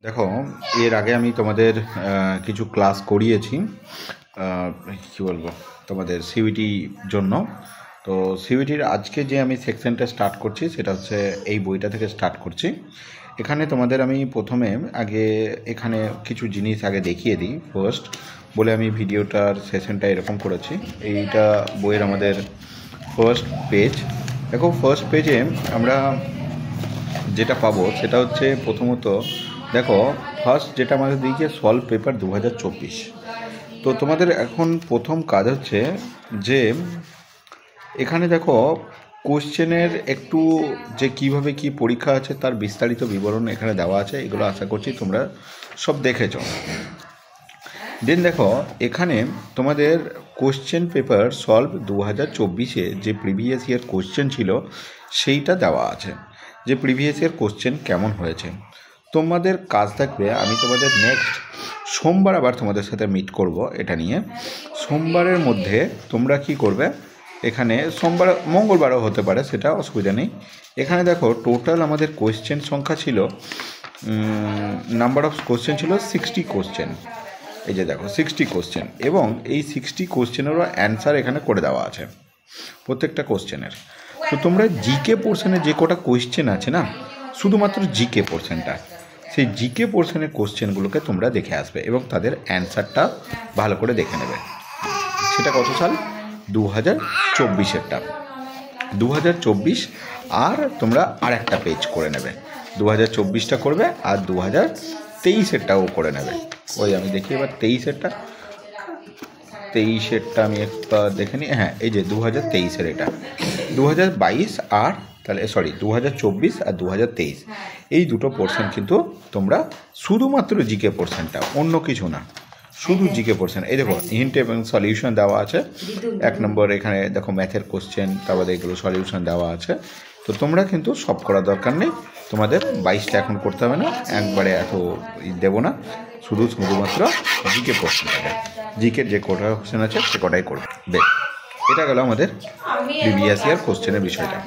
দেখো, এর আগে আমি তোমাদের কিছু ক্লাস করিয়েছি। কী বলবো, তোমাদের সিইউটি জন্য। তো সিইউটির আজকে যে আমি সেকশনটা স্টার্ট করছি সেটা হচ্ছে এই বইটা থেকে স্টার্ট করছি। এখানে তোমাদের আমি প্রথমে আগে এখানে কিছু জিনিস আগে দেখিয়ে দিই ফার্স্ট, বলে আমি ভিডিওটার সেশনটা এরকম করেছি। এইটা বইয়ের আমাদের ফার্স্ট পেজ। দেখো, ফার্স্ট পেজে আমরা যেটা পাবো সেটা হচ্ছে প্রথমত, দেখো ফার্স্ট যেটা আমাদের দিয়েছে সলভ পেপার 2024। তো তোমাদের এখন প্রথম কাজ হচ্ছে যে এখানে দেখো কোশ্চেনের একটু যে কিভাবে কি পরীক্ষা আছে তার বিস্তারিত বিবরণ এখানে দেওয়া আছে। এগুলো আশা করছি তোমরা সব দেখেছো। দেন দেখো, এখানে তোমাদের কোশ্চেন পেপার সলভ 2024-এ যে প্রিভিয়াস ইয়ার কোশ্চেন ছিল সেইটা দেওয়া আছে, যে প্রিভিয়াস ইয়ার কোশ্চেন কেমন হয়েছে। তোমাদের কাজ থাকবে, আমি তোমাদের নেক্সট সোমবার আবার তোমাদের সাথে মিট করব এটা নিয়ে। সোমবারের মধ্যে তোমরা কি করবে, এখানে সোমবার মঙ্গলবারও হতে পারে, সেটা অসুবিধা নেই। এখানে দেখো টোটাল আমাদের কোশ্চেন সংখ্যা ছিল, নাম্বার অফ কোশ্চেন ছিল 60 কোশ্চেন। এই যে দেখো 60 কোশ্চেন, এবং এই 60 কোশ্চেনেরও অ্যান্সার এখানে করে দেওয়া আছে প্রত্যেকটা কোশ্চেনের। তো তোমরা জিকে পোর্শনে যে কটা কোশ্চেন আছে না, শুধুমাত্র জিকে পোর্শনটা, সেই জিকে পোর্শনের কোশ্চেনগুলোকে তোমরা দেখে আসবে এবং তাদের অ্যান্সারটা ভালো করে দেখে নেবে। সেটা কত সাল? 2024-এরটা 2024, আর তোমরা আর একটা পেজ করে নেবে। 2024টা করবে আর 2023-এরটাও করে নেবে। ওই আমি দেখি এবার 23-এরটা আমি একটা দেখে নিই। হ্যাঁ, এই যে 2023-এর, এটা 2022 আর তাহলে 2024 আর 2023, এই দুটো পোর্শন কিন্তু তোমরা শুধুমাত্র জিকে পোর্শনটা, অন্য কিছু না, শুধু জিকে পোর্শন। এই দেখো হিন্ট এবং সলিউশন দেওয়া আছে। 1 নম্বর এখানে দেখো ম্যাথের কোশ্চেন, তারপরে এগুলো সলিউশন দেওয়া আছে। তো তোমরা কিন্তু সব করার দরকার নেই, তোমাদের 22টা এখন করতে হবে না, একবারে এত দেবো না, শুধুমাত্র জিকে পোর্শনটাকে, জিকের যে কটা কোশ্চেন আছে সে কটাই করবে। বেশ, এটা গেল আমাদের প্রিভিয়াস ইয়ার কোশ্চেনের বিষয়টা।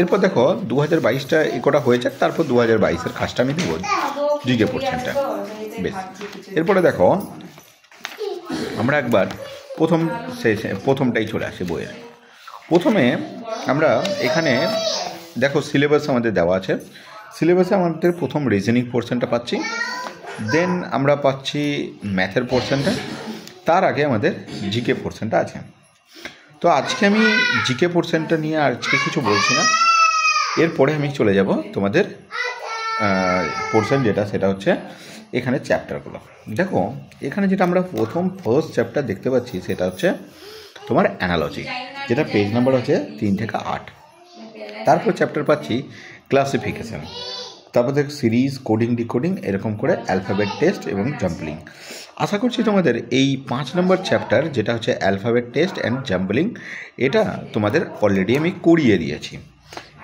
এরপর দেখো 2022টা এই কটা হয়েছে, তারপর 2022-এর কাজটা আমি দেবো, জিকে পোর্শনটা। বেশ, এরপরে দেখো আমরা একবার প্রথমটাই চলে আসি বইয়ের। প্রথমে আমরা এখানে দেখো সিলেবাস আমাদের দেওয়া আছে। সিলেবাসে আমাদের প্রথম রিজনিং পোর্শনটা পাচ্ছি, দেন আমরা পাচ্ছি ম্যাথের পোর্শনটা, তার আগে আমাদের জিকে পোর্শনটা আছে। তো আজকে আমি জিকে পোর্শনটা নিয়ে আজকে কিছু বলছি না, এরপরে আমি চলে যাব তোমাদের পোর্শন যেটা, সেটা হচ্ছে এখানে চ্যাপ্টারগুলো। দেখো এখানে যেটা আমরা ফার্স্ট চ্যাপ্টার দেখতে পাচ্ছি সেটা হচ্ছে তোমার অ্যানালজি, যেটা পেজ নাম্বার হচ্ছে 3 থেকে 8। তারপর চ্যাপ্টার পাচ্ছি ক্লাসিফিকেশান, তারপর দেখ সিরিজ, কোডিং, ডিকোডিং, এরকম করে অ্যালফাবেট টেস্ট এবং জাম্বলিং। আশা করছি তোমাদের এই 5 নম্বর চ্যাপ্টার যেটা হচ্ছে অ্যালফাবেট টেস্ট অ্যান্ড জাম্বলিং, এটা তোমাদের অলরেডি আমি করিয়ে দিয়েছি।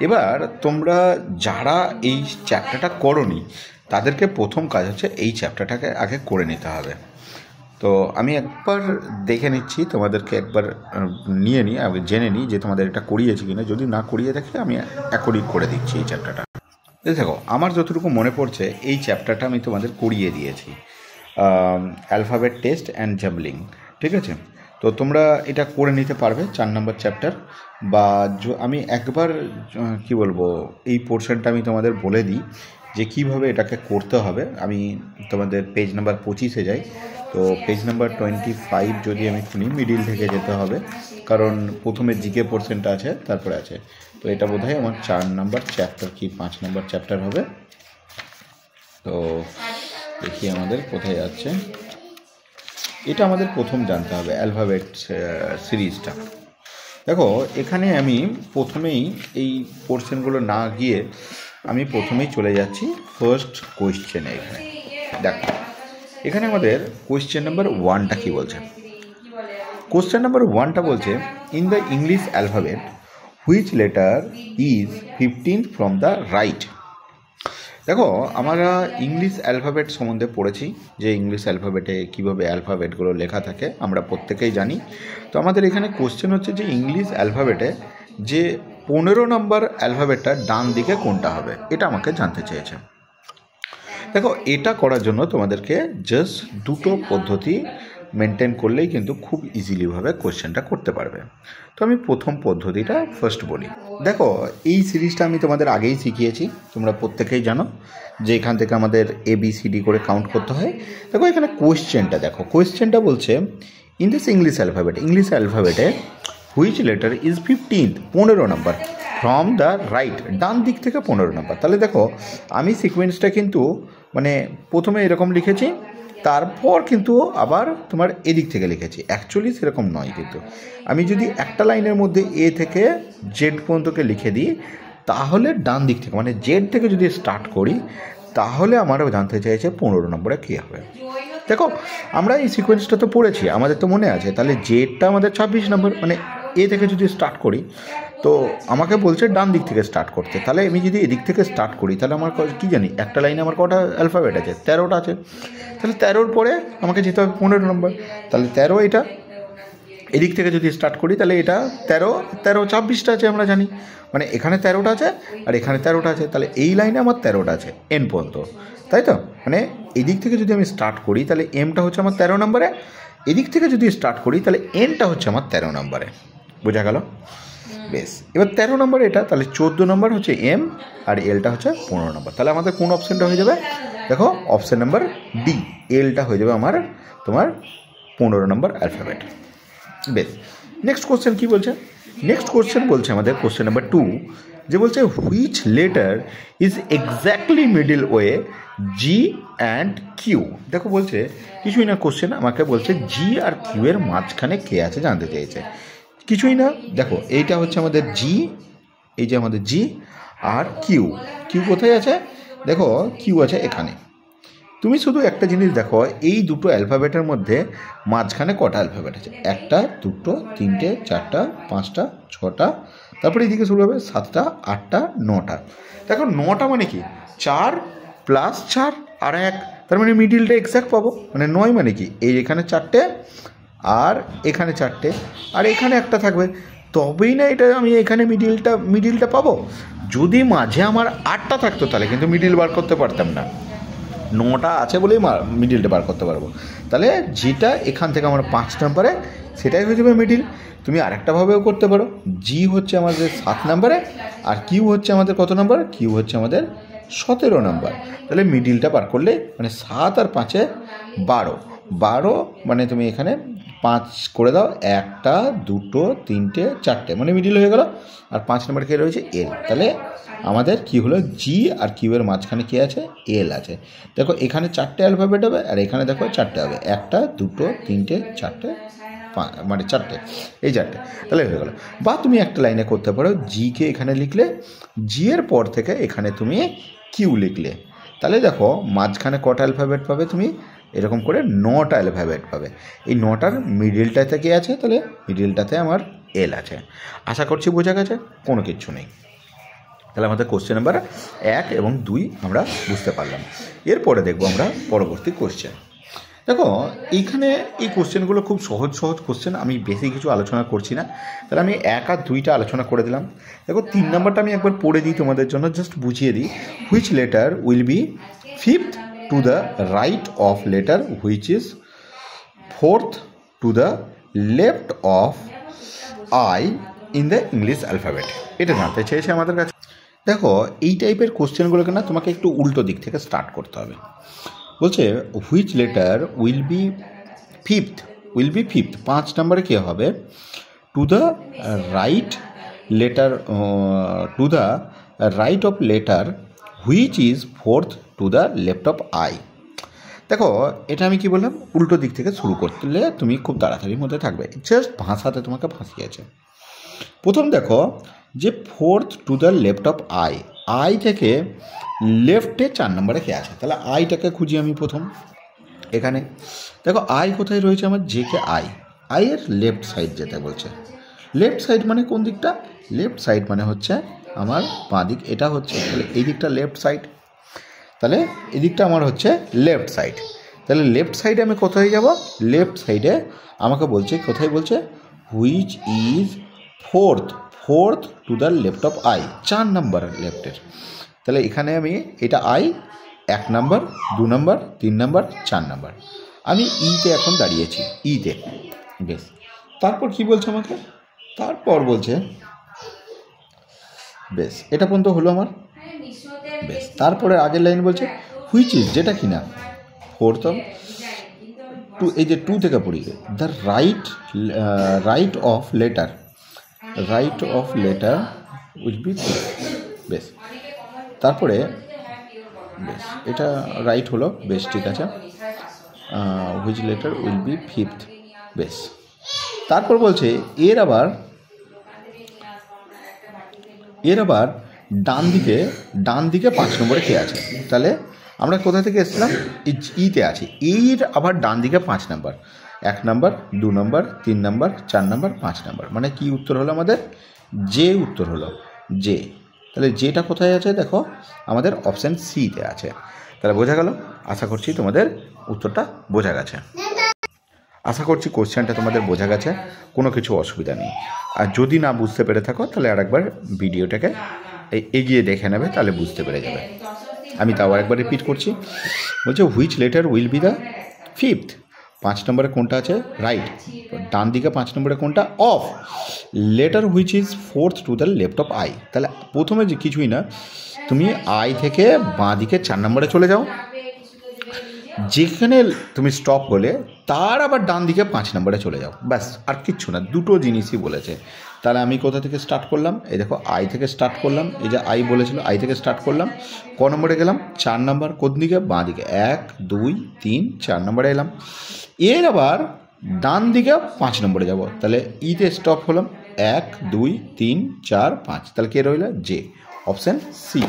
এবার তোমরা যারা এই চ্যাপ্টারটা করোনি তাদেরকে প্রথম কাজ হচ্ছে এই চ্যাপ্টারটাকে আগে করে নিতে হবে। তো আমি একবার দেখে নিচ্ছি, তোমাদেরকে একবার নিয়ে নিই, আগে জেনে নিই যে তোমাদের এটা করিয়েছি কিনা। যদি না করিয়ে দেখে আমি এখনই করে দিচ্ছি এই চ্যাপ্টারটা। দেখো আমার যতটুকু মনে পড়ছে এই চ্যাপ্টারটা আমি তোমাদের করিয়ে দিয়েছি, অ্যালফাবেট টেস্ট অ্যান্ড জাম্বলিং, ঠিক আছে? তো তোমরা এটা করে নিতে পারবে 4 নম্বর চ্যাপ্টার। বা আমি একবার কি বলবো, এই পোর্শনটা আমি তোমাদের বলে দিই যে কিভাবে এটাকে করতে হবে। আমি তোমাদের পেজ নাম্বার 25-এ যাই। তো পেজ নাম্বার 25 যদি আমি খুনি, মিডিল থেকে যেতে হবে, কারণ প্রথমে জিকে পোর্শনটা আছে, তারপরে আছে। তো এটা বোধহয় আমার 4 নম্বর চ্যাপ্টার কি 5 নম্বর চ্যাপ্টার হবে। তো দেখি আমাদের কোথায় যাচ্ছে। এটা আমাদের প্রথম জানতে হবে অ্যালফাবেট সিরিজটা। দেখো এখানে আমি প্রথমেই এই পোর্শনগুলো না গিয়ে আমি প্রথমেই চলে যাচ্ছি ফার্স্ট কোয়েশ্চেনে। এখানে দেখো, এখানে আমাদের কোয়েশ্চেন নাম্বার 1টা কী বলছে। কোয়েশ্চেন নাম্বার 1টা বলছে, in the English alphabet which letter is 15 from the right. দেখো আমরা ইংলিশ অ্যালফাবেট সম্বন্ধে পড়েছি, যে ইংলিশ অ্যালফাবেটে কীভাবে অ্যালফাবেটগুলো লেখা থাকে আমরা প্রত্যেকেই জানি। তো আমাদের এখানে কোশ্চেন হচ্ছে যে ইংলিশ অ্যালফাবেটে যে 15 নম্বর অ্যালফাবেটটা ডান দিকে কোনটা হবে, এটা আমাকে জানতে চেয়েছে। দেখো এটা করার জন্য তোমাদেরকে জাস্ট দুটো পদ্ধতি মেনটেন করলেই কিন্তু খুব ইজিলিভাবে কোশ্চেনটা করতে পারবে। তো আমি প্রথম পদ্ধতিটা ফার্স্ট বলি। দেখো এই সিরিজটা আমি তোমাদের আগেই শিখিয়েছি, তোমরা প্রত্যেকেই জানো যে এখান থেকে আমাদের ABCD করে কাউন্ট করতে হয়। দেখো এখানে কোয়েশ্চেনটা দেখো, কোয়েশ্চেনটা বলছে ইন দিস ইংলিশ অ্যালফাবেটে which letter is 15th 15 number from the right, ডান দিক থেকে 15 নম্বর। তাহলে দেখো আমি সিকোয়েন্সটা কিন্তু মানে প্রথমে এরকম লিখেছি, তারপর কিন্তু আবার তোমার এদিক থেকে লিখেছি। অ্যাকচুয়ালি সেরকম নয়, কিন্তু আমি যদি একটা লাইনের মধ্যে A থেকে Z পর্যন্তকে লিখে দিই তাহলে ডান দিক থেকে মানে Z থেকে যদি স্টার্ট করি তাহলে আমারও জানতে চাইছে 15 নম্বরে কী হবে। দেখো আমরা এই সিকোয়েন্সটা তো পড়েছি, আমাদের তো মনে আছে। তাহলে জেডটা আমাদের 26 নম্বর, মানে এ থেকে যদি স্টার্ট করি তো আমাকে বলছে ডান দিক থেকে স্টার্ট করতে। তাহলে আমি যদি এদিক থেকে স্টার্ট করি তাহলে আমার কী জানি একটা লাইনে আমার কটা অ্যালফাবেট আছে, 13টা আছে। তাহলে 13-র পরে আমাকে যেতে হবে 15 নম্বর। তাহলে 13 এটা এদিক থেকে যদি স্টার্ট করি তাহলে এটা 26টা আছে আমরা জানি, মানে এখানে 13টা আছে আর এখানে 13টা আছে। তাহলে এই লাইনে আমার 13টা আছে এন পর্যন্ত, তাই তো? মানে এদিক থেকে যদি আমি স্টার্ট করি তাহলে এমটা হচ্ছে আমার 13 নম্বরে, এদিক থেকে যদি স্টার্ট করি তাহলে এনটা হচ্ছে আমার 13 নম্বরে। বোঝা গেল? বেশ, এবার 13 নম্বর এটা, তাহলে 14 নম্বর হচ্ছে এম আর এলটা হচ্ছে 15 নম্বর। তাহলে আমাদের কোন অপশানটা হয়ে যাবে? দেখো অপশান নাম্বার ডি, এলটা হয়ে যাবে আমার তোমার 15 নম্বর অ্যালফাবেট। বেশ, নেক্সট কোশ্চেন কী বলছে? নেক্সট কোশ্চেন বলছে আমাদের কোশ্চেন নাম্বার 2, যে বলছে which letter is exactly middle way G and Q. দেখো বলছে কিছুই না, কোশ্চেন আমাকে বলছে জি আর কিউ এর মাঝখানে কে আছে জানতে চেয়েছে। কিছুই না, দেখো এইটা হচ্ছে আমাদের জি, এই যে আমাদের জি, আর কিউ। কিউ কোথায় আছে? দেখো কিউ আছে এখানে। তুমি শুধু একটা জিনিস দেখো, এই দুটো অ্যালফাবেটের মধ্যে মাঝখানে কটা অ্যালফাবেট আছে? 1টা 2টো 3টে 4টা 5টা 6টা, তারপরে এইদিকে শুরু হবে 7টা 8টা 9টা। দেখো 9টা মানে কি 4 + 4 আর 1, তার মানে মিডিলটা এক্স্যাক্ট পাবো। মানে 9 মানে কি এই এখানে 4টে আর এখানে 4টে আর এখানে একটা থাকবে, তবেই না এটা আমি এখানে মিডিলটা পাবো। যদি মাঝে আমার 8টা থাকতো তাহলে কিন্তু মিডিল বার করতে পারতাম না, 9টা আছে বলেই মিডিলটা বার করতে পারবো। তাহলে যেটা এখান থেকে আমার 5 নম্বরে সেটাই হয়ে যাবে মিডিল। তুমি আরেকটাভাবেও করতে পারো, জি হচ্ছে আমাদের 7 নম্বরে আর কিউ হচ্ছে আমাদের কত নম্বর? কিউ হচ্ছে আমাদের 17 নম্বর। তাহলে মিডিলটা বার করলে মানে 7 আর 5-এ 12 মানে তুমি এখানে 5 করে দাও, 1টা 2টো 3টে 4টে, মানে মিডিল হয়ে গেল। আর 5 নম্বর কে রয়েছে? এল। তাহলে আমাদের কি হলো? জি আর কিউ এর মাঝখানে কে আছে? এল আছে। দেখো এখানে 4টে অ্যালফাবেট হবে আর এখানে দেখো 4টে হবে, 1টা 2টো 3টে 4টে, মানে 4টে, এই 4টে। তাহলে হয়ে গেল। বা তুমি একটা লাইনে করতে পারো, জিকে এখানে লিখলে, জি এর পর থেকে এখানে তুমি কিউ লিখলে, তাহলে দেখো মাঝখানে কটা অ্যালফাবেট পাবে তুমি? এরকম করে 9টা অ্যালফাবেট পাবে। এই 9টার মিডিলটাতে কে আছে? তাহলে মিডিলটাতে আমার এল আছে। আশা করছি বোঝা গেছে, কোনো কিচ্ছু নেই। তাহলে আমাদের কোশ্চেন নাম্বার 1 এবং 2 আমরা বুঝতে পারলাম। এরপরে দেখবো আমরা পরবর্তী কোশ্চেন। দেখো এইখানে এই কোশ্চেনগুলো খুব সহজ কোশ্চেন, আমি বেশি কিছু আলোচনা করছি না। তাহলে আমি 1 আর 2টা আলোচনা করে দিলাম। দেখো 3 নম্বরটা আমি একবার পড়ে দিই তোমাদের জন্য, জাস্ট বুঝিয়ে দিই। Which letter will be 5th to the right of letter which is 4th to the left of I in the English alphabet. এটা জানতে চেয়েছে আমাদের কাছে। দেখো এই টাইপের কোশ্চেনগুলোকে না তোমাকে একটু উল্টো দিক থেকে স্টার্ট করতে হবে। বলছে which letter will be fifth 5 নম্বরে কী হবে? To the right letter, to the right of letter which is 4th to the left of I. দেখো এটা আমি কি বললাম, উল্টো দিক থেকে শুরু করলে তুমি খুব তাড়াতাড়ির মধ্যে থাকবে। জাস্ট ভাষাতে তোমাকে ফাঁসিয়েছে। প্রথম দেখো যে 4th to the left of I, I থেকে লেফটে 4 নম্বরে কে আছে? তাহলে আইটাকে খুঁজি আমি প্রথম। এখানে দেখো আই কোথায় রয়েছে আমার? জে কে আই এর লেফট সাইড যেতে বলছে। লেফট সাইড মানে কোন দিকটা? লেফট সাইড মানে হচ্ছে আমার বাঁ দিক, এটা হচ্ছে, তাহলে এই দিকটা লেফট সাইড, তাহলে এদিকটা আমার হচ্ছে লেফট সাইড। তাহলে লেফট সাইডে আমি কোথায় যাব? লেফট সাইডে আমাকে বলছে, কোথায় বলছে? Which is 4th to the left of I, 4 নম্বর লেফটের। তাহলে এখানে আমি এটা I, 1 number, 2 number, 3 number, 4 number. আমি ইতে এখন দাঁড়িয়েছি, ইতে। বেশ, তারপর কি বলছে আমাকে? তারপর বলছে, বেশ এটা পর্যন্ত হলো আমার। বেশ, তারপরে আগের লাইন বলছে হুইচ ইজ, যেটা কিনা ফোর্থ টু, এই যে 2 থেকে পড়ি, the right of letter will be. বেশ, তারপরে বেশ এটা রাইট হলো। বেশ, ঠিক আছে, which letter will be fifth. বেশ, তারপর বলছে এর আবার ডান দিকে 5 নম্বরে কে আছে। তাহলে আমরা কোথা থেকে এসেছিলাম? ইতে আছে, এর আবার ডান দিকে 5 number, 1 number, 2 number, 3 number, 4 number, 5 number. মানে কি উত্তর হলো আমাদের? যে উত্তর হলো যে। তাহলে যেটা কোথায় আছে দেখো, আমাদের অপশান সিতে আছে। তাহলে বোঝা গেল? আশা করছি তোমাদের উত্তরটা বোঝা গেছে। আশা করছি কোশ্চেনটা তোমাদের বোঝা গেছে, কোনো কিছু অসুবিধা নেই। আর যদি না বুঝতে পেরে থাকো তাহলে আরেকবার ভিডিওটাকে এগিয়ে দেখে নেবে, তাহলে বুঝতে পেরে যাবে। আমি তাও আরেকবার রিপিট করছি। বলছে which letter will be the fifth. 5 নম্বরে কোনটা আছে? রাইট। ডান দিকে 5 নম্বরে কোনটা? Of letter which is fourth to the left of I. তাহলে প্রথমে যে কিছুই না, তুমি আই থেকে বাঁ দিকে 4 নম্বরে চলে যাও, যেখানে তুমি স্টপ হলে তার আবার ডান দিকে 5 নম্বরে চলে যাও। ব্যাস, আর কিচ্ছু না, দুটো জিনিসই বলেছে। তাহলে আমি কোথা থেকে স্টার্ট করলাম? এই দেখো, আই থেকে স্টার্ট করলাম। এই যে আই বলেছিল, আই থেকে স্টার্ট করলাম। ক নম্বরে গেলাম? 4 নম্বর। কোন দিকে? বাঁ দিকে। 1 2 3 4 নম্বরে এলাম। এর আবার ডান দিকে 5 নম্বরে যাব। তাহলে ইতে স্টপ হলাম। 1 2 3 4 5। তাহলে কে রইল? J. Option C.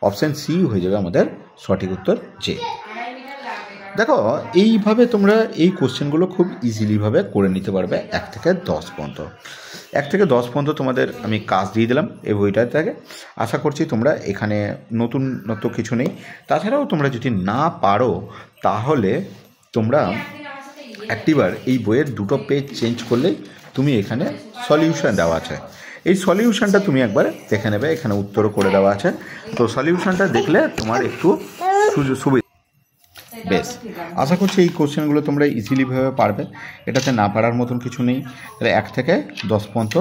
Option C হয়ে যাবে আমাদের সঠিক উত্তর, জে। দেখো, এইভাবে তোমরা এই কোশ্চেনগুলো খুব ইজিলিভাবে করে নিতে পারবে 1 থেকে 10 পর্যন্ত। 1 থেকে 10 পর্যন্ত তোমাদের আমি কাজ দিয়ে দিলাম এই বইটা থেকে। আশা করছি তোমরা এখানে নতুন কিছু নেই। তাছাড়াও তোমরা যদি না পারো তাহলে তোমরা একটিবার এই বইয়ের 2টো পেজ চেঞ্জ করলেই তুমি এখানে সলিউশন দেওয়া আছে, এই সলিউশনটা তুমি একবার দেখে নেবে। এখানে উত্তরও করে দেওয়া আছে, তো সলিউশনটা দেখলে তোমার একটু সুবিধা। বেশ, আশা করছি এই কোশ্চেনগুলো তোমরা ইজিলিভাবে পারবে, এটাতে না পারার মতন কিছু নেই। তাহলে 1 থেকে 10 পর্যন্ত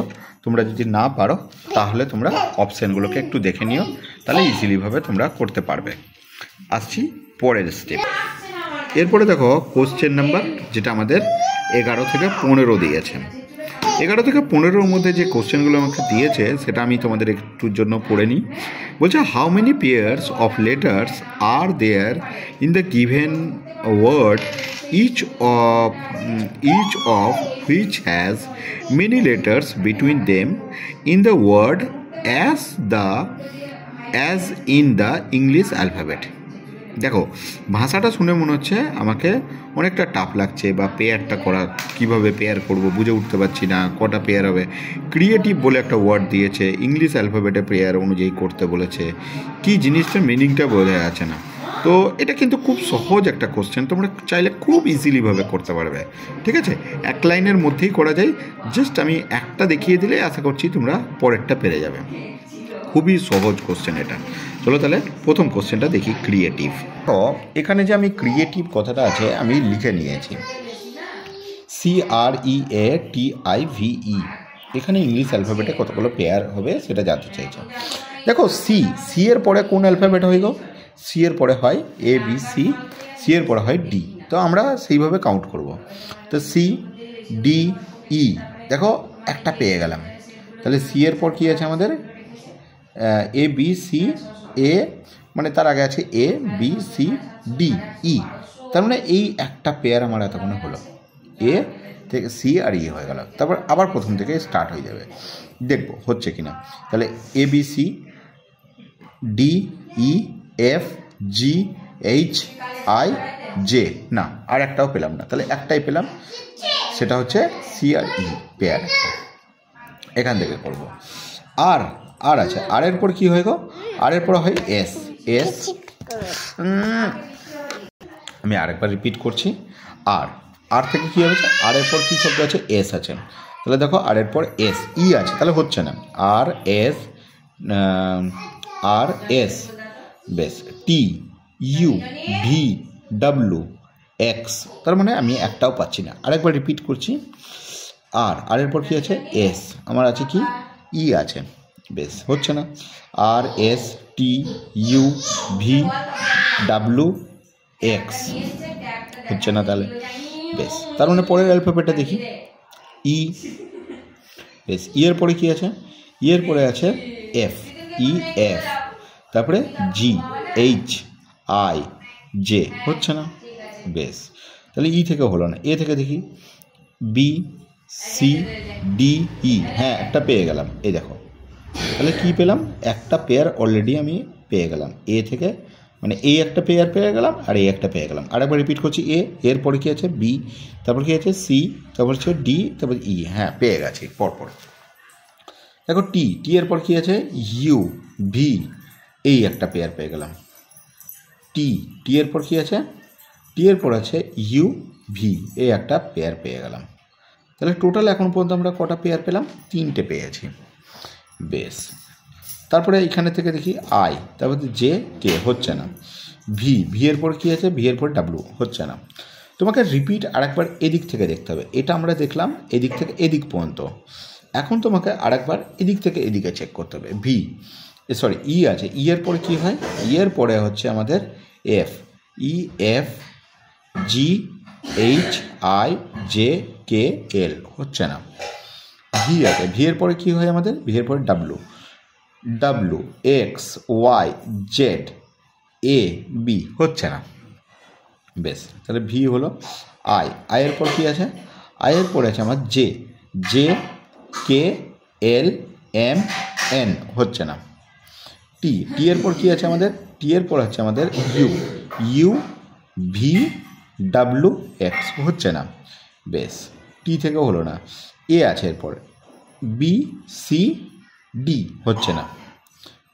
তোমরা যদি না পারো তাহলে তোমরা অপশানগুলোকে একটু দেখে নিও, তাহলে ইজিলিভাবে তোমরা করতে পারবে। আসছি পরের স্টেপ। এরপরে দেখো কোশ্চেন নাম্বার, যেটা আমাদের 11 থেকে 15 দিয়েছে। 11 থেকে 15-র মধ্যে যে কোশ্চেনগুলো আমাকে দিয়েছে সেটা আমি তোমাদের একটুর জন্য পড়ে নিই। বলছে how many pairs of letters are there in the given word, each of which has many letters between them in the word as in the English alphabet. দেখো, ভাষাটা শুনে মনে হচ্ছে আমাকে অনেকটা টাফ লাগছে, বা পেয়ারটা করা কীভাবে পেয়ার করব বুঝে উঠতে পারছি না, কটা পেয়ার হবে। ক্রিয়েটিভ বলে একটা ওয়ার্ড দিয়েছে, ইংলিশ অ্যালফাবেটে পেয়ার অনুযায়ী করতে বলেছে, কি জিনিসটার মিনিংটা বোঝা যাচ্ছে না। তো এটা কিন্তু খুব সহজ একটা কোশ্চেন, তোমরা চাইলে খুব ইজিলিভাবে করতে পারবে। ঠিক আছে, 1 লাইনের মধ্যেই করা যায়। জাস্ট আমি একটা দেখিয়ে দিলে আশা করছি তোমরা পরেরটা পেরে যাবে। খুবই সহজ কোশ্চেন এটা। চলো তাহলে প্রথম কোশ্চেনটা দেখি, ক্রিয়েটিভ। তো এখানে যে আমি ক্রিয়েটিভ কথাটা আছে আমি লিখে নিয়েছি, CREATIVE। এখানে ইংলিশ অ্যালফাবেটে কতগুলো পেয়ার হবে সেটা জানতে চাইছে। দেখো, সি এর পরে কোন অ্যালফাবেট হয়ে গো? সি এর পরে হয় ABC, সি এর পরে হয় ডি। তো আমরা সেইভাবে কাউন্ট করব। তো CDE, দেখো একটা পেয়ে গেলাম। তাহলে সি এর পর কী আছে আমাদের? ABC, A, মানে তার আগে আছে ABCDE। তার মানে এই একটা পেয়ার আমার এতক্ষণে হলো, এ থেকে সি আর ই হয়ে গেল। তারপর আবার প্রথম থেকে স্টার্ট হয়ে যাবে, দেখবো হচ্ছে কি না। তাহলে ABCDEFGHI J, না আর একটাও পেলাম না। তাহলে একটাই পেলাম, সেটা হচ্ছে সি আর ই পেয়ার একটা। এখান থেকে করবো। আর আছে, আর এর পর কি হয়ে গো? আর এর পর হয় এস। আমি আরেকবার রিপিট করছি, আর থেকে কি হয়েছে? আর এর পর কি শব্দ আছে? এস আছে। তাহলে দেখো, আর এর পর এস, ই আছে, তাহলে হচ্ছে না। আর এস, বেশ, ইউ ভি ডাব্লু এক্স, তার মানে আমি একটাও পাচ্ছি না। আরেকবার রিপিট করছি, আর এর পর কি আছে এস, আমার আছে কি ই আছে, বেশ হচ্ছে না। R S T U V W X হচ্ছে না, তাহলে বেশ তার মানে পরের অ্যালফাবেটটা দেখি ই, বেশ ই এর পরে কি আছে, ই এর পরে আছে এফ, ই এফ, তারপরে জি এইচ আই জে, হচ্ছে না, বেশ তাহলে ই থেকে হলো না। এ থেকে দেখি বি সি ডি ই, হ্যাঁ একটা পেয়ে গেলাম, এই দেখো তাহলে কি পেলাম, একটা পেয়ার অলরেডি আমি পেয়ে গেলাম এ থেকে, মানে এ একটা পেয়ার পেয়ে গেলাম আর এ একটা পেয়ে গেলাম। আরেকবার রিপিট করছি, এর পরে কি আছে বি, তারপর কি আছে সি, তারপর হচ্ছে ডি, তারপর ই, হ্যাঁ পেয়ে গেছি পরপর। দেখো টি এর পর কি আছে ইউ ভি, এই একটা পেয়ার পেয়ে গেলাম। টি এর পর কি আছে, টি এর পর আছে ইউ ভি, এই একটা পেয়ার পেয়ে গেলাম। তাহলে টোটাল এখন পর্যন্ত আমরা কটা পেয়ার পেলাম, 3টে পেয়েছি, বেশ। তারপরে এখানে থেকে দেখি আই, তারপর জে কে, হচ্ছে না। ভি এর পর কী আছে, ভি এর পর ডাব্লু, হচ্ছে না। তোমাকে রিপিট আরেকবার এদিক থেকে দেখতে হবে, এটা আমরা দেখলাম এদিক থেকে এদিক পর্যন্ত, এখন তোমাকে আরেকবার এদিক থেকে এদিকে চেক করতে হবে। ই আছে, ই এর পরে কী হয়, ই এর পরে হচ্ছে আমাদের F, E F G H I J K L, হচ্ছে না। ভি আছে, ভি এর পরে কী হয় আমাদের, ভি এর পরে W x Y Z A B, হচ্ছে না, বেশ তাহলে ভি হলো। আই এর পর কী আছে, আই এর পরে আছে আমার J K L M N, হচ্ছে না। টি এর পর কী আছে আমাদের, টি এর পর হচ্ছে আমাদের ইউ ভি ডাব্লু এক্স, হচ্ছে না, বেশ টি থেকেও হলো না। এ আছে এরপর বি সি ডি, হচ্ছে না,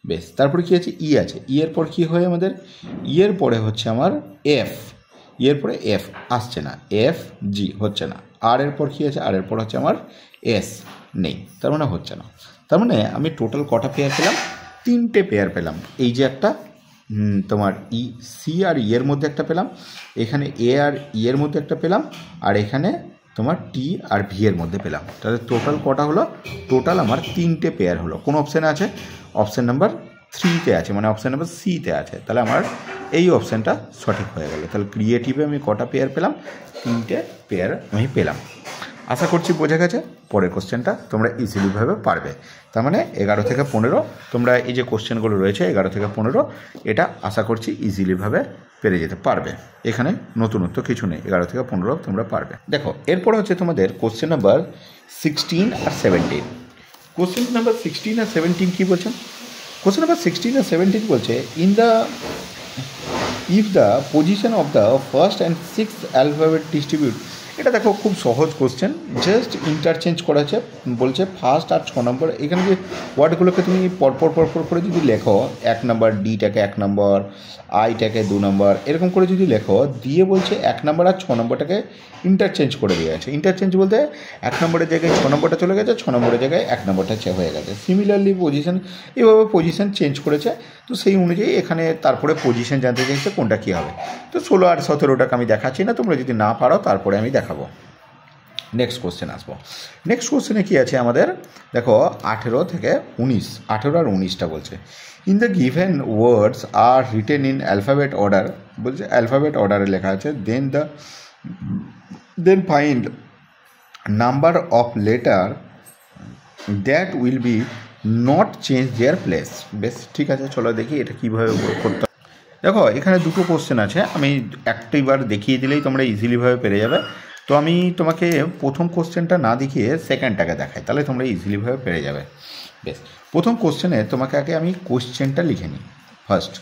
বেশ। তারপরে কী আছে ই আছে, ই এর পর কী হয় আমাদের, ই এর পরে হচ্ছে আমার এফ, ই এর পরে এফ আসছে না, এফ জি, হচ্ছে না। আর এর পর কী আছে, আর এর পর হচ্ছে আমার এস, নেই, তার মানে হচ্ছে না। তার মানে আমি টোটাল কটা পেয়ার পেলাম, 3টে পেয়ার পেলাম। এই যে একটা তোমার সি আর ই এর মধ্যে একটা পেলাম, এখানে এ আর ই এর মধ্যে একটা পেলাম, আর এখানে তোমার টি আর ভি এর মধ্যে পেলাম। তাহলে টোটাল কটা হলো, টোটাল আমার 3টে পেয়ার হলো। কোন অপশানে আছে, অপশান নাম্বার 3তে আছে, মানে অপশান নাম্বার সিতে আছে। তাহলে আমার এই অপশানটা সঠিক হয়ে গেল। তাহলে ক্রিয়েটিভে আমি কটা পেয়ার পেলাম, 3টে পেয়ার আমি পেলাম। আশা করছি বোঝা গেছে। পরের কোশ্চেনটা তোমরা ইজিলিভাবে পারবে। তার মানে 11 থেকে 15 তোমরা এই যে কোশ্চেনগুলো রয়েছে 11 থেকে 15, এটা আশা করছি ইজিলিভাবে পেরে যেতে পারবে। এখানে নতুনত্ব কিছু নেই, 11 থেকে 15 তোমরা পারবে। দেখো এরপর হচ্ছে তোমাদের কোশ্চেন নাম্বার 16 আর 17। কোশ্চেন নাম্বার 16 আর 17 কী বলছেন? কোশ্চেন নাম্বার 16 আর 17 বলছে if the position of the first and sixth alphabet distribute। এটা দেখো খুব সহজ কোশ্চেন, জাস্ট ইন্টারচেঞ্জ করেছে, বলছে ফার্স্ট আর 6 নম্বর। এখানে যে ওয়ার্ডগুলোকে তুমি পরপর করে যদি লেখো, 1 নম্বর ডিটাকে 1 নম্বর, আইটাকে 2 নম্বর, এরকম করে যদি লেখো, দিয়ে বলছে 1 নম্বর আর 6 নম্বরটাকে ইন্টারচেঞ্জ করে দিয়ে গেছে। ইন্টারচেঞ্জ বলতে 1 নম্বরের জায়গায় 6 নম্বরটা চলে গেছে, 6 নম্বরের জায়গায় 1 নম্বরটা হয়ে গেছে। সিমিলারলি পজিশন, এভাবে পজিশন চেঞ্জ করেছে। তো সেই অনুযায়ী এখানে তারপরে পজিশন জানতে চাইছে কোনটা কী হবে। তো 16 আর 17টাকে আমি দেখাচ্ছি না, তোমরা যদি না পারো তারপরে আমি দেখাবো। নেক্সট কোশ্চেন আসবো। নেক্সট কোশ্চেনে কী আছে আমাদের, দেখো 18 থেকে 19, 18 আর 19টা বলছে in the given words are written in alphabet order. বলছে অ্যালফাবেট অর্ডারে লেখা আছে, then find number of letter that will be not change their place. বেশ ঠিক আছে, চলো দেখি এটা কীভাবে করতে। দেখো এখানে দুটো কোশ্চেন আছে, আমি একটাইবার দেখিয়ে দিলেই তোমরা ইজিলিভাবে পেরে যাবে। তো আমি তোমাকে প্রথম কোশ্চেনটা না দেখিয়ে সেকেন্ডটাকে দেখাই, তাহলে তোমরা ইজিলিভাবে পেরে যাবে। বেশ, প্রথম কোশ্চেনে তোমাকে আগে আমি কোশ্চেনটা লিখে নিই। ফার্স্ট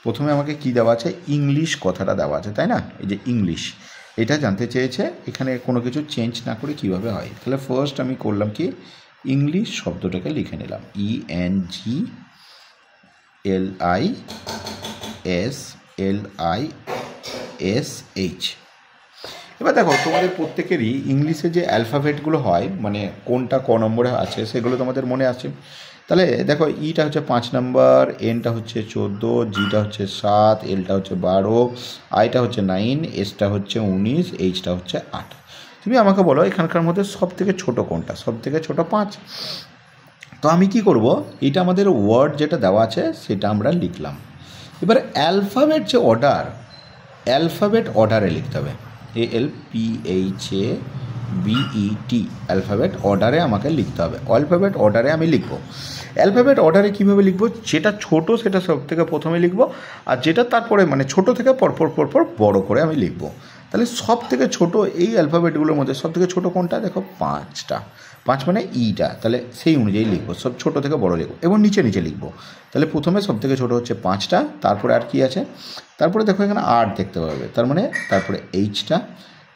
প্রথমে আমাকে কি দেওয়া আছে, ইংলিশ কথাটা দেওয়া আছে, তাই না? এই যে ইংলিশ, এটা জানতে চেয়েছে এখানে কোনো কিছু চেঞ্জ না করে কিভাবে হয়। তাহলে ফার্স্ট আমি করলাম কি, ইংলিশ শব্দটাকে লিখে নিলাম, ENGLISH। এবার দেখো তোমাদের প্রত্যেকেরই ইংলিশে যে অ্যালফাবেটগুলো হয়, মানে কোনটা ক নম্বরে আছে সেগুলো তোমাদের মনে আছে। তাহলে দেখো ইটা হচ্ছে 5 নম্বর, এনটা হচ্ছে 14, জিটা হচ্ছে 7, এলটা হচ্ছে 12, আইটা হচ্ছে 9, এসটা হচ্ছে 19, এইচটা হচ্ছে 8। তুমি আমাকে বলো এখানকার মধ্যে সব থেকে ছোটো কোনটা? সব থেকে ছোটো 5। তো আমি কি করব, এটা আমাদের ওয়ার্ড যেটা দেওয়া আছে সেটা আমরা লিখলাম। এবার অ্যালফাবেট যে অর্ডার, অ্যালফাবেট অর্ডারে লিখতে হবে, ALPHABET, অ্যালফাবেট অর্ডারে আমাকে লিখতে হবে। অ্যালফাবেট অর্ডারে আমি লিখব। অ্যালফাবেট অর্ডারে কীভাবে লিখব? যেটা ছোট সেটা সব থেকে প্রথমে লিখব, আর যেটা তারপরে মানে ছোট থেকে পরপর বড় করে আমি লিখব। তাহলে সব থেকে ছোটো এই অ্যালফাবেটগুলোর মধ্যে সব থেকে ছোটো কোনটা? দেখো 5টা, 5 মানে ইটা, তাহলে সেই অনুযায়ী লিখবো, সব ছোটো থেকে বড় লিখবো এবং নিচে লিখবো। তাহলে প্রথমে সব থেকে ছোটো হচ্ছে 5টা, তারপরে আর কি আছে? তারপরে দেখো এখানে 8 দেখতে পাবে, তার মানে তারপরে এইচটা,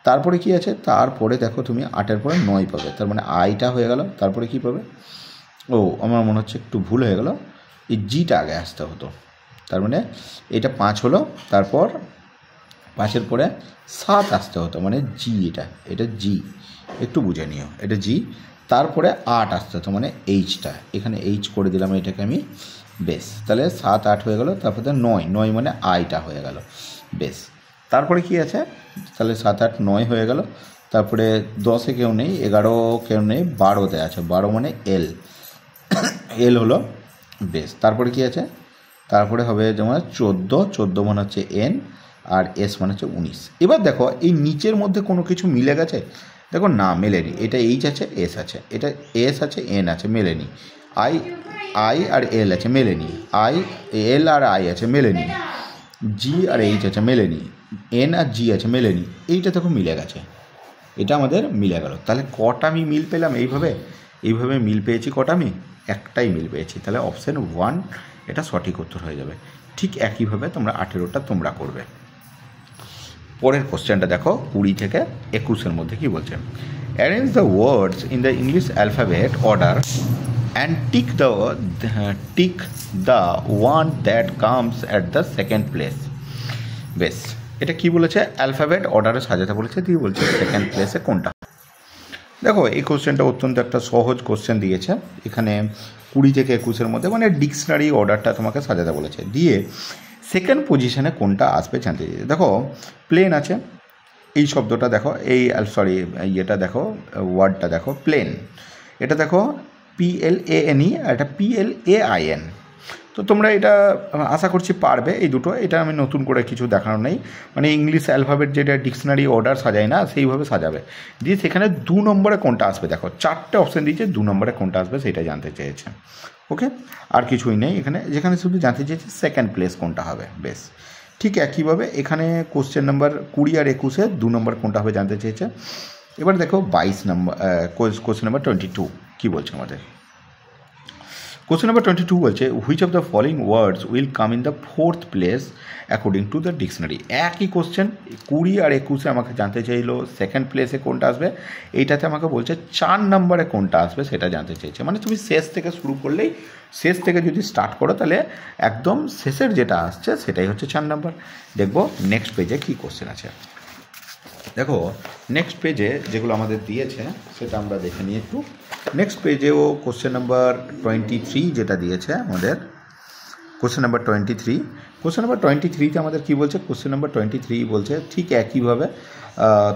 তারপরে কি আছে? তারপরে দেখো তুমি 8-এর পরে 9 পাবে, তার মানে আইটা হয়ে গেল। তারপরে কি পাবে? ও আমার মনে হচ্ছে একটু ভুল হয়ে গেল, এই জিটা আগে আসতে হতো। তার মানে এটা 5 হলো, তারপর 5-এর পরে 7 আসতে হতো, মানে জি, এটা জি, একটু বুঝে নিও, এটা জি। তারপরে 8 আসতে হতো, মানে এইচটা, এখানে এইচ করে দিলাম এটাকে আমি, বেশ। তাহলে 7, 8 হয়ে গেল। তারপরে 9 মানে আইটা হয়ে গেল, বেশ। তারপরে কি আছে? তাহলে 7, 8, 9 হয়ে গেল। তারপরে 10-এ কেউ নেই, 11 কেউ নেই, 12-তে আছে, 12 মানে এল হলো, বেশ। তারপরে কি আছে? তারপরে হবে যেমন 14 মানে হচ্ছে এন, আর এস মানে হচ্ছে 19। এবার দেখো এই নিচের মধ্যে কোনো কিছু মিলে গেছে? দেখো না, মেলেনি। এটা এইচ আছে, এস আছে, এটা এস আছে, এন আছে, মেলেনি। আই আর এল আছে, মেলেনি। এল আর আই আছে, মেলেনি। জি আর এইচ আছে, মেলেনি। এন আর জি আছে, মেলেনি। এইটা দেখো মিলে গেছে, এটা আমাদের মিলে গেল। তাহলে কটা আমি মিল পেলাম? এইভাবে মিল পেয়েছি কটা? আমি একটাই মিল পেয়েছি। তাহলে অপশান 1 এটা সঠিক উত্তর হয়ে যাবে। ঠিক একইভাবে তোমরা 18টা তোমরা করবে। পরের কোশ্চেনটা দেখো 20 থেকে 21-এর মধ্যে কি বলছে? Arrange the words in the English alphabet order and tick the one that comes at the second place. বেশ, এটা কি বলেছে? অ্যালফাবেট অর্ডারে সাজাতে বলেছে, দিয়ে বলছে সেকেন্ড প্লেসে কোনটা। দেখো এই কোশ্চেনটা অত্যন্ত একটা সহজ কোশ্চেন দিয়েছে। এখানে 20 থেকে 21-এর মধ্যে মানে ডিকশনারি অর্ডারটা তোমাকে সাজাতে বলেছে, দিয়ে সেকেন্ড পজিশনে কোনটা আসবে জানতে চাইছে। দেখো প্লেন আছে, এই শব্দটা দেখো, এটা দেখো, ওয়ার্ডটা দেখো প্লেন, এটা দেখো PLANE, আর এটা PLAIN। তো তোমরা এটা আশা করছি পারবে এই দুটো। এটা আমি নতুন করে কিছু দেখানো নেই, মানে ইংলিশ অ্যালফাবেট যেটা ডিকশনারি অর্ডার সাজায় না সেইভাবে সাজাবে। দিয়ে সেখানে 2 নম্বরে কোনটা আসবে, দেখো 4টে অপশান দিয়েছে, 2 নম্বরে কোনটা আসবে সেটা জানতে চেয়েছে। ওকে, আর কিছুই নেই এখানে, যেখানে শুধু জানতে চেয়েছে সেকেন্ড প্লেস কোনটা হবে। বেশ, ঠিক একইভাবে এখানে কোশ্চেন নাম্বার 20 আর 21-এ 2 নম্বর কোনটা হবে জানতে চেয়েছে। এবার দেখো 22 নম্বর কোশ্চেন নাম্বার 22 কী বলছে আমাদের। কোশ্চেন নাম্বার 22 বলছে which of the following words will come in the 4th place according to the dictionary. একই কোশ্চেন 20 আর 21-এ আমাকে জানতে চাইলো সেকেন্ড প্লেসে কোনটা আসবে, এইটাতে আমাকে বলছে 4 নম্বরে কোনটা আসবে সেটা জানতে চেয়েছে। মানে তুমি শেষ থেকে শুরু করলেই, শেষ থেকে যদি স্টার্ট করো তাহলে একদম শেষের যেটা আসছে সেটাই হচ্ছে 4 নম্বর। দেখবো নেক্সট পেজে কী কোশ্চেন আছে। দেখো নেক্সট পেজে যেগুলো আমাদের দিয়েছে সেটা আমরা দেখে নিই একটু। নেক্সট পেজেও কোশ্চেন নাম্বার 23 যেটা দিয়েছে আমাদের, কোশ্চেন নাম্বার 23তে আমাদের কী বলছে? কোশ্চেন নাম্বার 23 বলছে ঠিক একইভাবে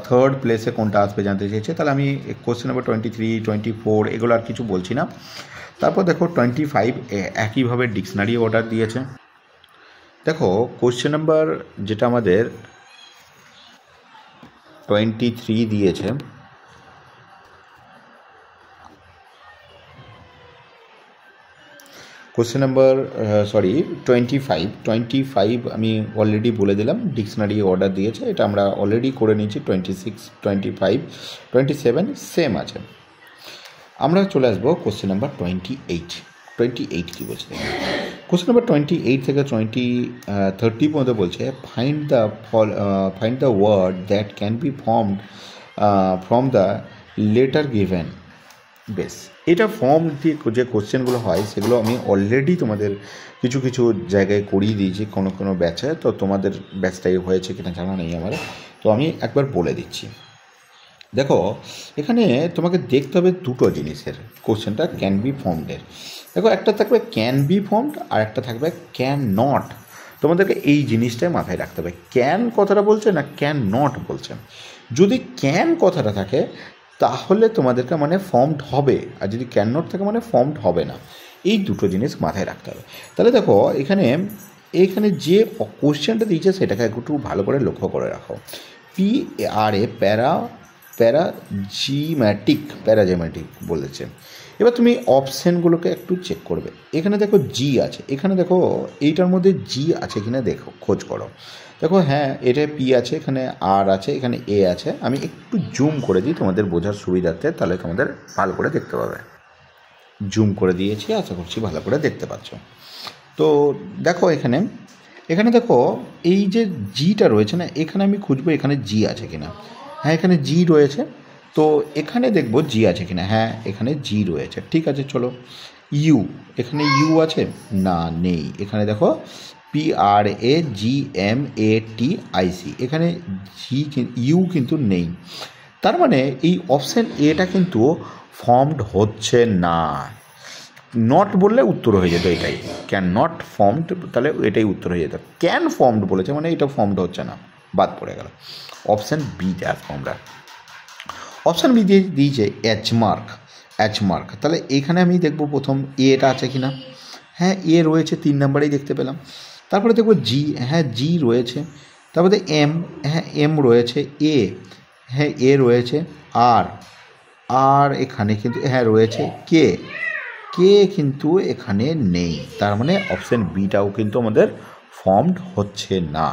3rd প্লেসে কোনটা আসবে জানতে চেয়েছে। তাহলে আমি কোশ্চেন নাম্বার 23, 24 এগুলো আর কিছু বলছি না। তারপর দেখো 25 একইভাবে ডিকশনারি অর্ডার দিয়েছে। দেখো কোশ্চেন নাম্বার যেটা আমাদের 23 দিয়েছে, কোশ্চেন নাম্বার 25 আমি অলরেডি বলে দিলাম ডিকশনারি অর্ডার দিয়েছে, এটা আমরা অলরেডি করে নিয়েছি। 26, 25, 27 সেম আছে। আমরা চলে আসবো কোশ্চেন নাম্বার 28 কী বলছে? কোশ্চেন নাম্বার 28 থেকে 30 পর্যন্ত বলছে find the word that can be formed from the letter given. বেশ, এটা ফর্ম দিয়ে যে কোশ্চেনগুলো হয় সেগুলো আমি অলরেডি তোমাদের কিছু কিছু জায়গায় করিয়ে দিয়েছি কোনো ব্যাচে। তো তোমাদের ব্যাচটাই হয়েছে কিনা জানা নেই আমার, তো আমি একবার বলে দিচ্ছি। দেখো এখানে তোমাকে দেখতে হবে দুটো জিনিসের কোশ্চেনটা ক্যান বি ফর্মডের। দেখো একটা থাকবে ক্যান বি ফর্মড আর একটা থাকবে ক্যান নট। তোমাদেরকে এই জিনিসটাই মাথায় রাখতে হবে, ক্যান কথাটা বলছে না ক্যান নট বলছে। যদি ক্যান কথাটা থাকে তাহলে তোমাদেরকে মানে ফর্মড হবে, আর যদি ক্যান নট থাকে মানে ফর্মড হবে না। এই দুটো জিনিস মাথায় রাখতে হবে। তাহলে দেখো এখানে যে কোশ্চেনটা দিয়েছে সেটাকে একটু ভালো করে লক্ষ্য করে রাখো। PRA প্যারাজেমেটিক বলেছে। এবার তুমি অপশানগুলোকে একটু চেক করবে। এখানে দেখো জি আছে, এখানে দেখো এইটার মধ্যে জি আছে কিনা দেখো, খোঁজ করো। দেখো হ্যাঁ এটা পি আছে, এখানে আর আছে, এখানে এ আছে। আমি একটু জুম করে দিই তোমাদের বোঝার সুবিধার্থে, তাহলে তোমাদের ভালো করে দেখতে পাবে। জুম করে দিয়েছি, আশা করছি ভালো করে দেখতে পাচ্ছ। তো দেখো এখানে দেখো এই যে জিটা রয়েছে না, এখানে আমি খুঁজবো এখানে জি আছে কিনা। হ্যাঁ এখানে জি রয়েছে, তো এখানে দেখবো জি আছে কিনা। হ্যাঁ এখানে জি রয়েছে, ঠিক আছে চলো। ইউ, এখানে ইউ আছে না, নেই। এখানে দেখো PRAGMATIC, এখানে ইউ কিন্তু নেই। তার মানে এই অপশান এটা কিন্তু ফর্মড হচ্ছে না। নট বললে উত্তর হয়ে যেত এটাই, ক্যান নট ফর্মড, তাহলে এটাই উত্তর হয়ে যেত। ক্যান ফর্মড বলেছে মানে এটা ফর্মড হচ্ছে না, বাদ পড়ে গেল। অপশান বিতে আসবো আমরা। অপশান বি দিয়েছে এইচ মার্ক। তাহলে এখানে আমি দেখব প্রথম এটা আছে কি না। হ্যাঁ এ রয়েছে, 3 নাম্বারেই দেখতে পেলাম। তারপরে দেখব জি, হ্যাঁ জি রয়েছে। তারপরে এম, হ্যাঁ এম রয়েছে। এ, হ্যাঁ এ রয়েছে। আর এখানে কিন্তু হ্যাঁ রয়েছে। কে কিন্তু এখানে নেই। তার মানে অপশান বিটাও কিন্তু আমাদের ফর্মড হচ্ছে না।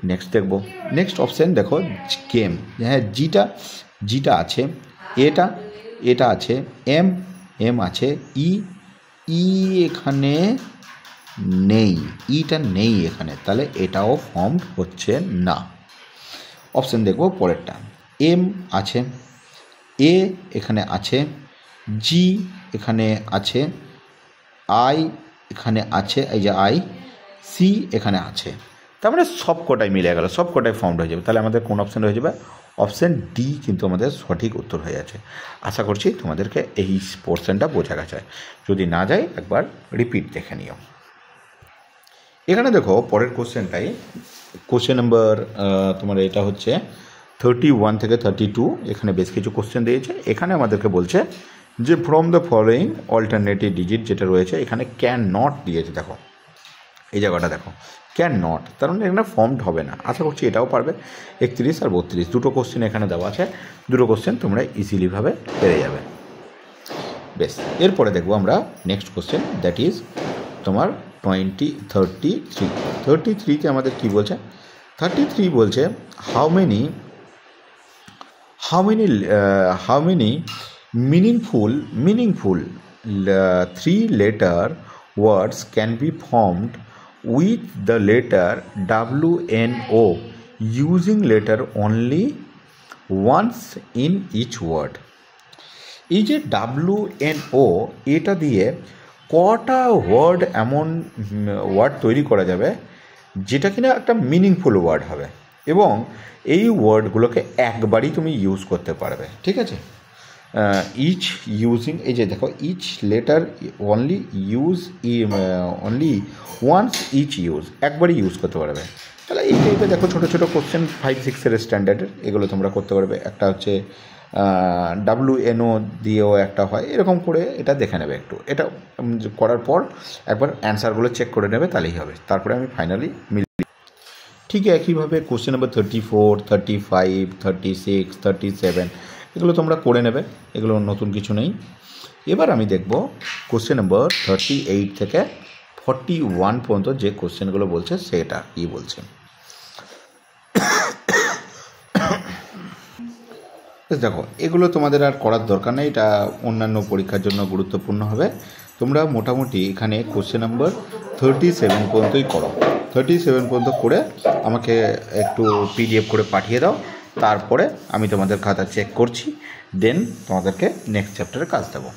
নেক্সট দেখব, নেক্সট অপশান দেখো কেম। হ্যাঁ জিটা আছে, এটা আছে, এম আছে, ই এখানে নেই, ইটা নেই এখানে, তাহলে এটাও ফর্মড হচ্ছে না। অপশান দেখব পরেরটা, এম আছে, এ এখানে আছে, জি এখানে আছে, আই এখানে আছে, এই যে আই, সি এখানে আছে। তার মানে সব কটাই মিলে গেল, সব কটাই ফর্মড হয়ে যাবে। তাহলে আমাদের কোন অপশান হয়ে যাবে? অপশান ডি কিন্তু আমাদের সঠিক উত্তর হয়ে যাচ্ছে। আশা করছি তোমাদেরকে এই পোর্শনটা বোঝা গেছে। যদি না যায় একবার রিপিট দেখে নিও। এখানে দেখো পরের কোশ্চেনটাই, কোশ্চেন নাম্বার তোমার এটা হচ্ছে 31 থেকে 32। এখানে বেশ কিছু কোশ্চেন দিয়েছে। এখানে আমাদেরকে বলছে যে from the following alternative digit যেটা রয়েছে, এখানে ক্যান নট দিয়েছে। দেখো এই জায়গাটা দেখো, ক্যান নট, তার মানে এখানে ফর্মড হবে না। আশা করছি এটাও পারবে। 31 আর 32 দুটো কোশ্চেন এখানে দেওয়া আছে, দুটো কোশ্চেন তোমরা ইজিলিভাবে পেরে যাবে। বেশ, এরপরে দেখবো আমরা নেক্সট কোশ্চেন, দ্যাট ইজ তোমার 33তে আমাদের কি বলছে? 33 বলছে how many meaningful 3-letter words can be formed with the letter WNO using letter only once in each word. এই যে WNO, এটা দিয়ে কটা ওয়ার্ড, এমন ওয়ার্ড তৈরি করা যাবে যেটা কিনা একটা মিনিংফুল ওয়ার্ড হবে, এবং এই ওয়ার্ডগুলোকে একবারই তুমি ইউজ করতে পারবে। ঠিক আছে, ইচ ইউজিং, এই যে দেখো each letter only once each use, একবারই ইউজ করতে পারবে। তাহলে এই টাইপের দেখো ছোটো ছোটো কোশ্চেন 5-6 স্ট্যান্ডার্ডের, এগুলো তোমরা করতে পারবে। একটা হচ্ছে WNO দিয়েও একটা হয়, এরকম করে এটা দেখে নেবে একটু। এটা করার পর একবার অ্যান্সারগুলো চেক করে নেবে, তাহলেই হবে। তারপরে আমি ফাইনালি ঠিক একইভাবে কোশ্চেন নাম্বার 34, 35, 36, 37 এগুলো তোমরা করে নেবে, এগুলো নতুন কিছু নেই। এবার আমি দেখব কোশ্চেন নাম্বার 38 থেকে 41 পর্যন্ত যে কোশ্চেনগুলো বলছে সেটা কী বলছে। দেখো এগুলো তোমাদের আর করার দরকার নেই, এটা অন্যান্য পরীক্ষার জন্য গুরুত্বপূর্ণ হবে। তোমরা মোটামুটি এখানে কোশ্চেন নাম্বার 37 পর্যন্তই করো। 37 পর্যন্ত করে আমাকে একটু PDF করে পাঠিয়ে দাও, তারপরে আমি তোমাদের খাতা চেক করছি, দেন তোমাদেরকে নেক্সট চ্যাপ্টারে কাজ দেবো।